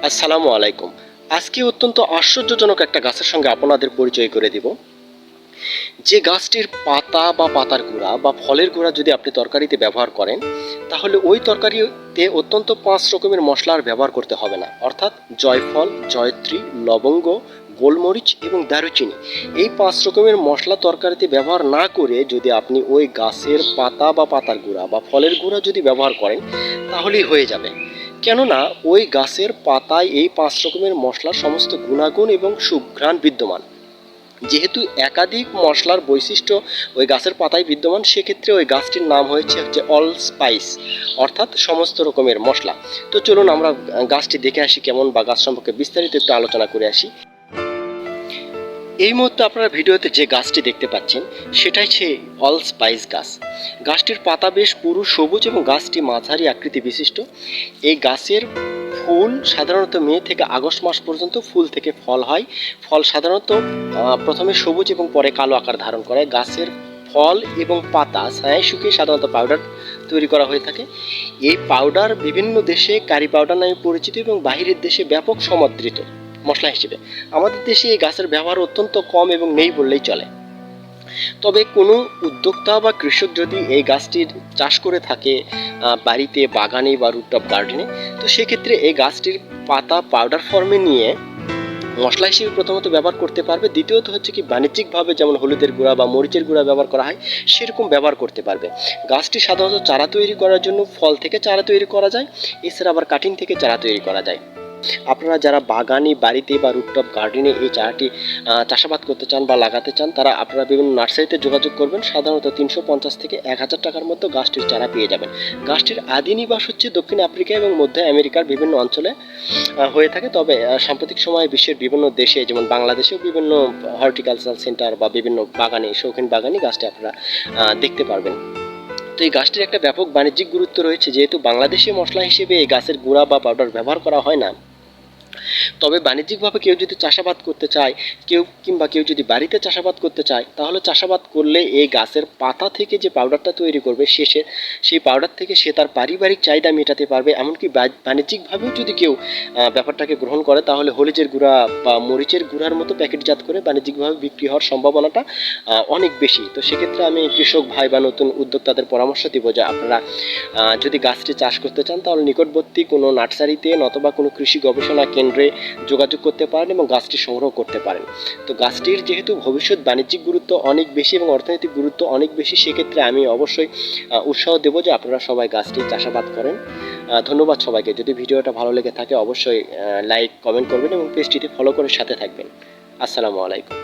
আসসালামু আলাইকুম। আজকে অত্যন্ত আশ্চর্যজনক একটা গাছের সঙ্গে আপনাদের পরিচয় করে দিব। যে গাছটির পাতা বা পাতার গুঁড়া বা ফলের গুঁড়া যদি আপনি তরকারিতে ব্যবহার করেন, তাহলে ওই তরকারিতে অত্যন্ত ৫ রকমের মশলার ব্যবহার করতে হবে না। অর্থাৎ জয়ফল, জয়ত্রী, লবঙ্গ, গোলমরিচ এবং দারুচিনি। এই ৫ রকমের মশলা তরকারিতে ব্যবহার না করে যদি আপনি ওই গাছের পাতা বা পাতার গুঁড়া বা ফলের গুঁড়া যদি ব্যবহার করেন, তাহলেই হয়ে যাবে। কেননা ওই গাছের পাতায় এই ৫ রকমের মশলার সমস্ত গুণাগুণ এবং সুঘ্রাণ বিদ্যমান। যেহেতু একাধিক মশলার বৈশিষ্ট্য ওই গাছের পাতায় বিদ্যমান, সেক্ষেত্রে ওই গাছটির নাম হচ্ছে অল স্পাইস, অর্থাৎ সমস্ত রকমের মশলা। তো চলুন আমরা গাছটি দেখে আসি কেমন, বা গাছ সম্পর্কে বিস্তারিত একটু আলোচনা করে আসি। এই মুহূর্তে আপনারা ভিডিওতে যে গাছটি দেখতে পাচ্ছেন সেটা হচ্ছে অল স্পাইস গাছ। গাছটির পাতা বেশ পুরু সবুজ এবং গাছটি মাঝারি আকৃতি বিশিষ্ট। এই গাছের ফুল সাধারণত মে থেকে আগস্ট মাস পর্যন্ত ফুল থেকে ফল হয়। ফল সাধারণত প্রথমে সবুজ এবং পরে কালো আকার ধারণ করে। গাছের ফল এবং পাতা ছায়ায় শুকিয়ে সাধারণত পাউডার তৈরি করা হয়ে থাকে। এই পাউডার বিভিন্ন দেশে কারি পাউডার নামে পরিচিত এবং বাহিরের দেশে ব্যাপক সমাদৃত মশলা হিসেবে। আমাদের দেশে এই গাছের ব্যবহার অত্যন্ত কম এবং নেই বললেই চলে। তবে কোনো উদ্যোক্তা বা কৃষক যদি এই গাছটির চাষ করে থাকে বাড়িতে, বাগানে বা রুফটপ গার্ডেনে, তো সেক্ষেত্রে এই গাছটির পাতা পাউডার ফর্মে নিয়ে মশলা হিসেবে প্রথমত ব্যবহার করতে পারবে। দ্বিতীয়ত হচ্ছে কি, বাণিজ্যিকভাবে যেমন হলুদের গুঁড়া বা মরিচের গুঁড়া ব্যবহার করা হয়, সেরকম ব্যবহার করতে পারবে। গাছটি সাধারণত চারা তৈরি করার জন্য ফল থেকে চারা তৈরি করা যায়, এছাড়া আবার কাটিং থেকে চারা তৈরি করা যায়। আপনারা যারা বাগানে, বাড়িতে বা রুফটপ গার্ডেনে এই চারাটি চাষাবাদ করতে চান বা লাগাতে চান, তারা আপনারা বিভিন্ন নার্সারিতে যোগাযোগ করবেন। সাধারণত ৩৫০ থেকে ১,০০০ টাকার মধ্যে গাছটির চারা পেয়ে যাবেন। গাছটির আদি নিবাস হচ্ছে দক্ষিণ আফ্রিকা এবং মধ্য আমেরিকার বিভিন্ন অঞ্চলে হয়ে থাকে। তবে সাম্প্রতিক সময়ে বিশ্বের বিভিন্ন দেশে, যেমন বাংলাদেশেও বিভিন্ন হর্টিকালচারাল সেন্টার বা বিভিন্ন বাগানে, শৌখিন বাগানে গাছটি আপনারা দেখতে পারবেন। তো এই গাছটির একটা ব্যাপক বাণিজ্যিক গুরুত্ব রয়েছে। যেহেতু বাংলাদেশি মশলা হিসেবে এই গাছের গুঁড়া বা পাউডার ব্যবহার করা হয় না, তবে বাণিজ্যিকভাবে কেউ যদি চাষাবাদ করতে চায়, কেউ যদি বাড়িতে চাষাবাদ করতে চায়, তাহলে চাষাবাদ করলে এই গাছের পাতা থেকে যে পাউডারটা তৈরি করবে, সেই পাউডার থেকে সে তার পারিবারিক চাহিদা মেটাতে পারবে। এমনকি বাণিজ্যিকভাবেও যদি কেউ ব্যাপারটাকে গ্রহণ করে, তাহলে হলুদের গুঁড়া বা মরিচের গুঁড়ার মতো প্যাকেটজাত করে বাণিজ্যিকভাবে বিক্রি হওয়ার সম্ভাবনাটা অনেক বেশি। তো সেক্ষেত্রে আমি কৃষক ভাই বা নতুন উদ্যোক্তাদের পরামর্শ দিব যে আপনারা যদি গাছটি চাষ করতে চান, তাহলে নিকটবর্তী কোনো নার্সারিতে নতুবা কোনো কৃষি গবেষণা কেন্দ্রে যোগাযোগ করতে পারেন এবং গাছটি সংগ্রহ করতে পারেন। তো গাছটির যেহেতু ভবিষ্যৎ বাণিজ্যিক গুরুত্ব অনেক বেশি এবং অর্থনৈতিক গুরুত্ব অনেক বেশি, সেক্ষেত্রে আমি অবশ্যই উৎসাহ দেবো যে আপনারা সবাই গাছটি চাষাবাদ করেন। ধন্যবাদ সবাইকে। যদি ভিডিওটা ভালো লেগে থাকে অবশ্যই লাইক, কমেন্ট করবেন এবং পেজটিতে ফলো করে সাথে থাকবেন। আসসালামু আলাইকুম।